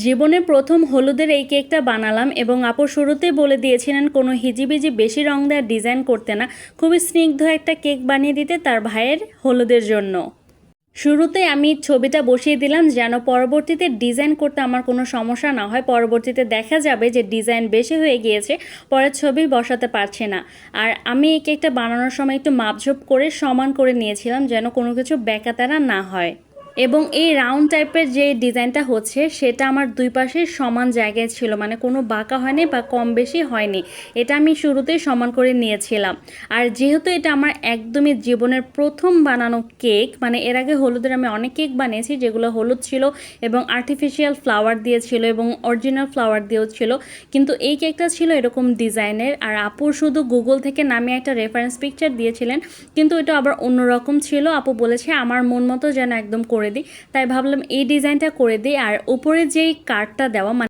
জীবনে প্রথম হলুদের এই কেকটা বানালাম এবং আপু শুরুতেই বলে দিয়েছিলেন কোনো হিজিবিজি বেশি রং দেওয়ার ডিজাইন করতে না, খুবই স্নিগ্ধ একটা কেক বানিয়ে দিতে তার ভাইয়ের হলুদের জন্য। শুরুতে আমি ছবিটা বসিয়ে দিলাম যেন পরবর্তীতে ডিজাইন করতে আমার কোনো সমস্যা না হয়। পরবর্তীতে দেখা যাবে যে ডিজাইন বেশি হয়ে গিয়েছে, পরের ছবি বসাতে পারছে না। আর আমি এই কেকটা বানানোর সময় একটু মাপঝোপ করে সমান করে নিয়েছিলাম যেন কোনো কিছু বেঁকাতেরা না হয়। এবং এই রাউন্ড টাইপের যে ডিজাইনটা হচ্ছে সেটা আমার দুই পাশে সমান জায়গায় ছিল, মানে কোনো বাঁকা হয়নি বা কম বেশি হয়নি। এটা আমি শুরুতেই সমান করে নিয়েছিলাম। আর যেহেতু এটা আমার একদমই জীবনের প্রথম বানানো কেক, মানে এর আগে হলুদের আমি অনেক কেক বানিয়েছি যেগুলো হলুদ ছিল এবং আর্টিফিশিয়াল ফ্লাওয়ার দিয়েছিল এবং অরিজিনাল ফ্লাওয়ার দিয়েও ছিল, কিন্তু এই কেকটা ছিল এরকম ডিজাইনের। আর আপু শুধু গুগল থেকে নামিয়ে একটা রেফারেন্স পিকচার দিয়েছিলেন, কিন্তু এটা আবার অন্যরকম ছিল। আপু বলেছে আমার মন মতো যেন একদম করে দিই, তাই ভাবলাম এই ডিজাইনটা করে দিই। আর উপরে যেই কার্ডটা দেওয়া, মানে